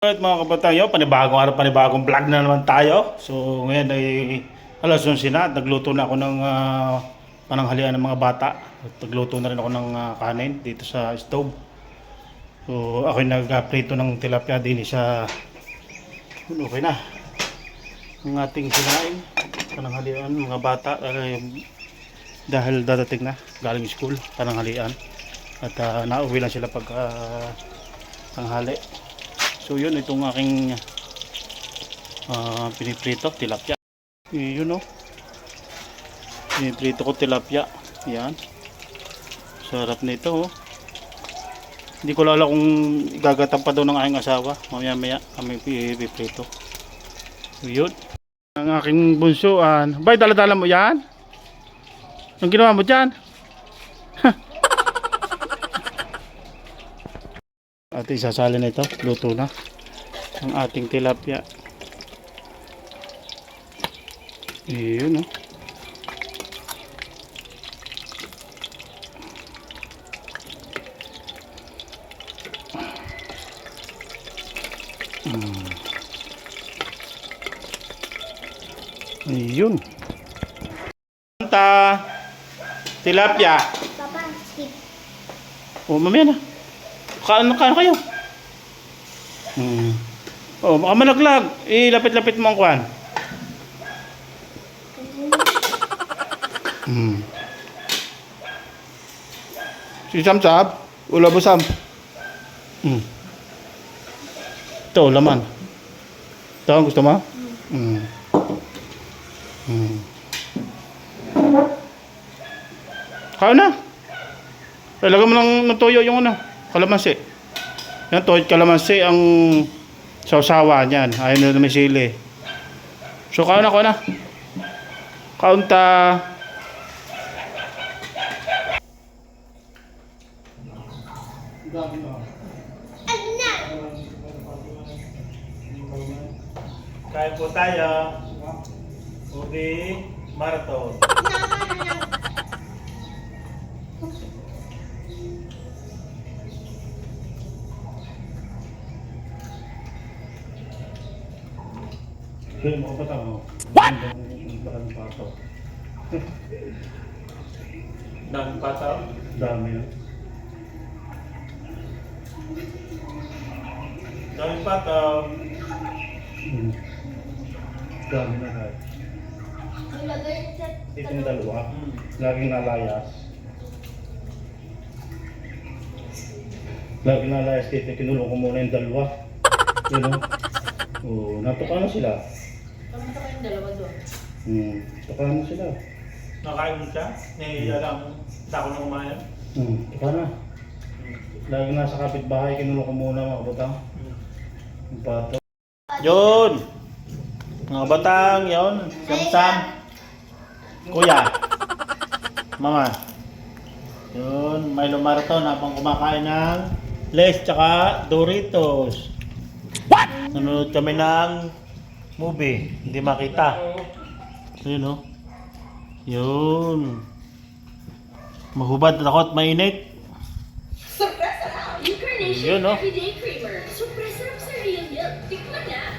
At mga kabatang yun, panibagong araw, panibagong vlog na naman tayo. So ngayon ay alas 11 na at nagluto na ako ng pananghalian ng mga bata. At nagluto na rin ako ng kanin dito sa stove. So ako'y nag-prito ng tilapia din sa okay na. Ang ating sinain, pananghalian ng mga bata dahil dadating na galing school, pananghalian. At nauwi lang sila pag tanghali. So yun, itong aking piniprito, tilapia. Yun o. Piniprito ko tilapia. Yan. Sarap nito o. Hindi ko lala kung gagatan pa daw ng aking asawa. Mamaya maya kami piprito. So yun. Ang aking bunsuan. Bay, dala-dala mo yan? Anong ginawa mo dyan? At isasali na ito, luto na ang ating tilapia. Iyon oh. Iyon. Tanta tilapia. Papa, skip. Oh, mamaya na. Kaano kayo? Oh, baka malaglag. Lapit-lapit mo ang kwan. Si Samsab, ula busam. Ito, laman. Ito, gusto mo? Kaya na. Lagyan mo ng toyo yung ano. Kalamansi. Yan, toyo kalamansi ang sausawa niyan. Ayun na may sili. So, kauna ko na. Kaunta. Kain po tayo. Ubi marathon. Hey, mga bata mo. What? Daming pataw. Daming pataw? Dami yun. Daming pataw. Dami na kahit. Dito yung dalawa. Laging nalayas. Laging nalayas dito. Kinulong ko muna yung dalawa. Yun o. Oh, natuka na sila. Kamusta kayong dalawa doon? Tuka na sila. Nakain mo siya? Alam mo, dako na kumain? Tuka na. Laging nasa kapitbahay. Kinulong ko muna mga batang. Yung pato. Yun! Mga batang, yun. Sam-sam. Kuya. Mama. Yun, Milo Marathon habang kumakain ng Lays tsaka Doritos. What? Nanonood kami ng movie. Hindi makita. Yun o. Yun. Mahubad ako at mainit. Surpresa! Incarnation Yun, no? Everyday Creamer. Surpresa ng cereal milk. Tikman na!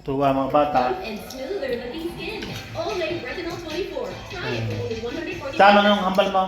Tuwa mga bata. And smoother looking skin. All made retinol 24. Try it for only 140. Saan anong hambal mo?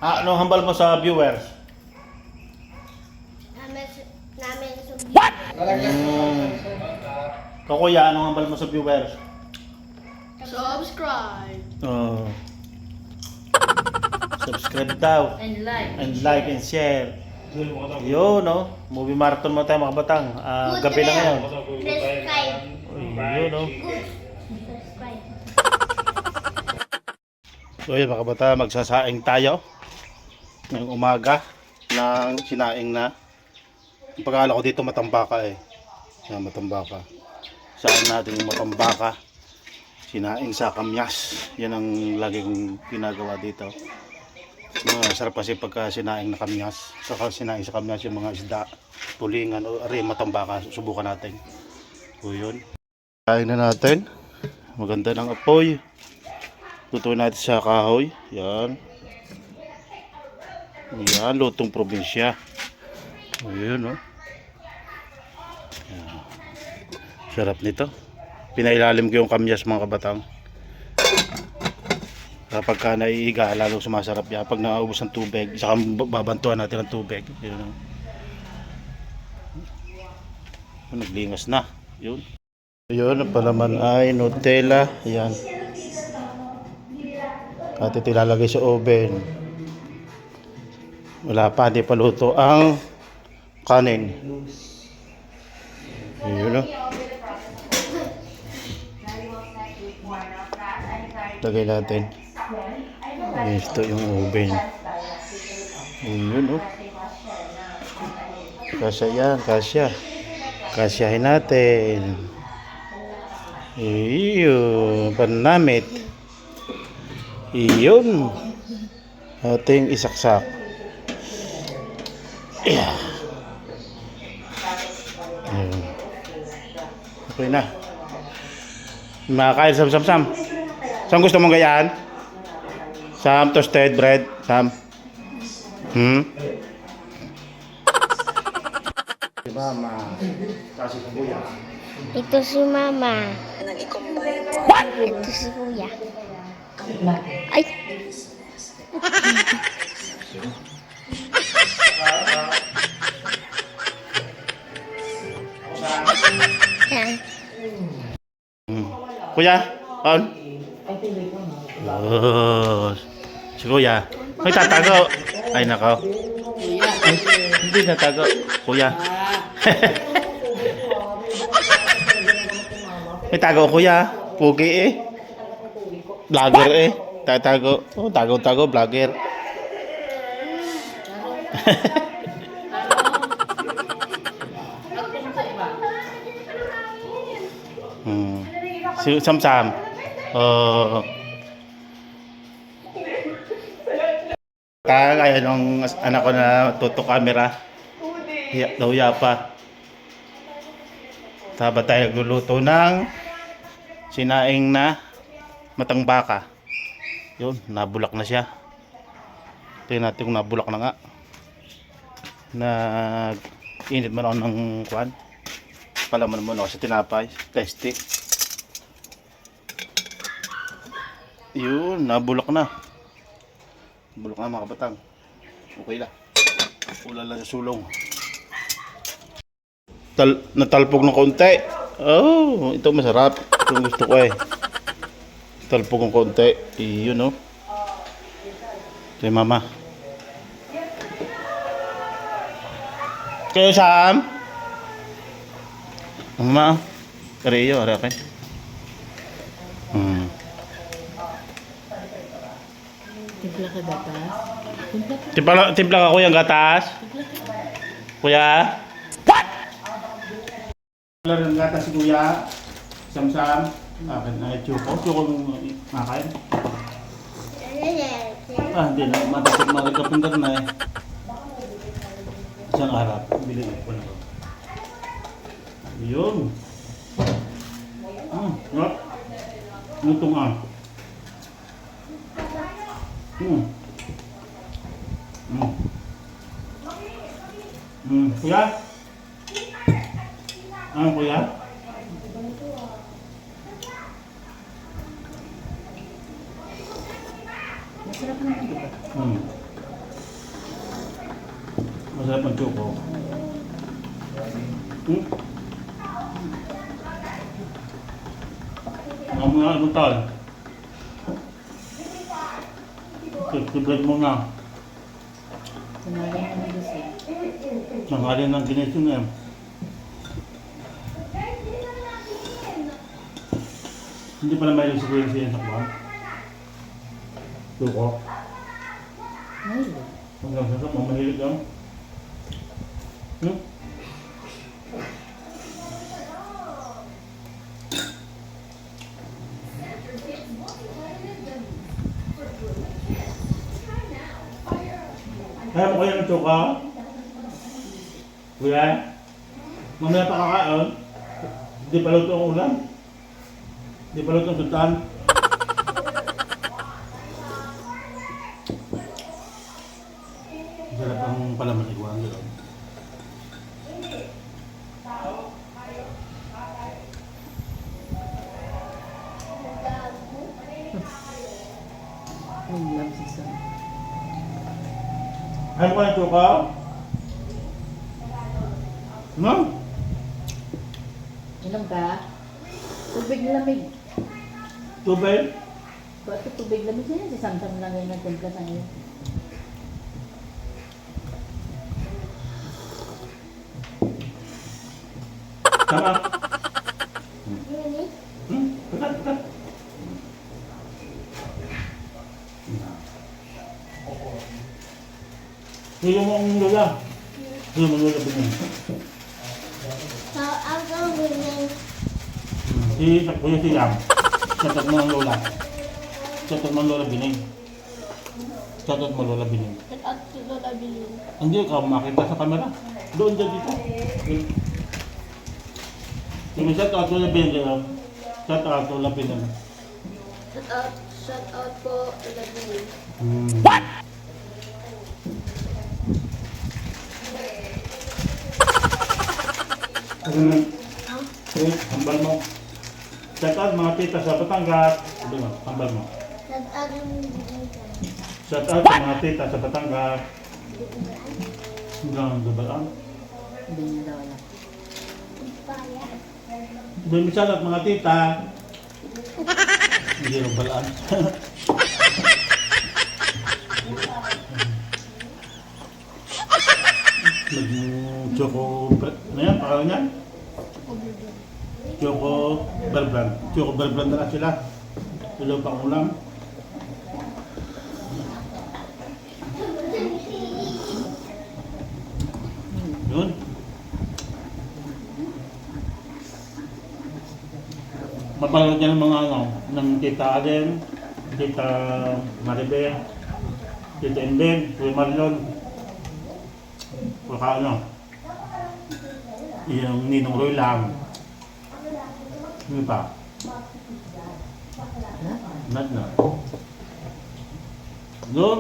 Anong hambal mo sa viewers? Namin sa Kuya, anong hambal mo sa viewers? Subscribe. Oh. Subscribe daw. And like. And like and share. Yun, no? Movie marathon mo tayo mga batang. Gabi na ngayon. Subscribe. Yun, no? Subscribe. So yun mga bata, magsasaing tayo ngayong umaga ng sinaing na. Ang pag-aala ko dito matambaka eh. Yan, matambaka. Saing natin yung matambaka. Sinaing sa kamyas. Yan ang lagi kong ginagawa dito. Masarap kasi pagka sinaing na kamyas. Saka sinaing sa kamyas yung mga isda, tulingan o matambaka. Subukan natin. So yun. Kain na natin. Maganda ng apoy. Lutuin natin sa kahoy. Yan. Yan, lutong probinsya. Ayun, no? Sarap nito. Pinailalim ko yung kamyas mga kabatang. Kapag ka naiiga, lalong sumasarap yan. Pag naubos ng tubig, saka babantuan natin ng tubig. Yun. Naglingas na. Yun. Yun, ang palaman ay Nutella. Ayan. At ito ilalagay sa oven. Wala pa, hindi pa luto ang kanin. Yun, no? Lagay natin. Ito yung oven. Yun, oh. Kasya yan, kasya. Kasyahin natin. Iyon, panamit. Iyon. Ating isaksak. Yeah. Ayun. Okay na. Makakain, Sam. Sam, gusto mong gayaan? Sam, toasted bread. Sam. Si Mama. Kasi kuya. Ito si Mama. Ito si Kuya. Ay! Yan. Kuya, on. Oh, si Kuya. May tatago. Ay, nako. Ay, hindi natago. Kuya. May tago Kuya. Pugi eh. Vlogger eh. Tatago. Oh, tago, vlogger. Si Sam. Oh. Kaya nung anak ko na tuto camera. Daw pa. Taba tayo nagluluto ng sinaing na matang baka. Yun, nabulak na siya. Tingnan natin kung nabulak na nga. Nag-init man ako ng kwan. Palaman muna ako sa tinapay. Testing. Yun, nabulak na. Bulak na mga kabatang. Okay na. Ulan lang sa sulong. Natalpog ng konti. Oh, ito masarap. Ito gusto ko eh. Talpog ng konti. Iyon oh. Ito yung Mama. Kayo Sam? Mama. Kareyo, are okay. Timpla ka gatas? Timpla ka kuya ng gatas? Kuya? What? Wala ng gatas si Kuya. Sam. Akin na chuko. Chuko nung makain. Hindi na. Makikapindar na eh. Isang harap. Bili ko na. Yun. Lutong ah. Kuya? Ano kuya? Masarap naman di ba? Masarap ang chuko. Ang mga ano tal? Tiblet mo na. Tumagal na ng gusto. Nangalin ng ginisyon eh. Hindi pala mahilig si Kuya siya sa kwan. Chuko. Ayun. Hanggang sa mahilig lang. Kaya mo kaya ng chuka? Kuya? Mamaya pa kakaon? Hindi pa luto ang ulam? Hindi pa luto ang sultan? Sarap ang palaman iguan gano'n. Ayaw mo ka ng suka? No? Inom ka? Tubig na lamig. Tubig? Bakit tubig lamig na si Samsam lang yung nagtimpla sa iyo. Tama? Really? Patat, patat. Hindi mo ang lola. Hindi mo lola bigyan. So, I'm going Kuya si Yam. Chatot mo ang lola. Chatot mo ang lola bining. Chatot mo lola bining. at lola bilin. Hindi ka makita sa camera. Doon dyan dito. Yung shout out lola bining. Shout out lola bining. Shout out po lola bilin. What? Ano na? Hambal mo. Shout out mga tita sa Batangas. Sabi mo, hambal mo. Shout out yung bilin. Shout out sa mga tita sa Batangas. Hanggang gabalaan. Hindi niya daw alam. Dami salat mga tita. Hindi rin balaan. Choco, ano yan? Pangalan niyan? Choco Berbland. Choco Berbland na lang sila. Ilaw pang ulam. Yun. Mapanood niya ng mga ano, ng Tita Allen, Tita Maribel, Tita Enden, Kuya Marlon. Baka ano, yung Ninong Roy lang. Ano pa? Nad na. Doon,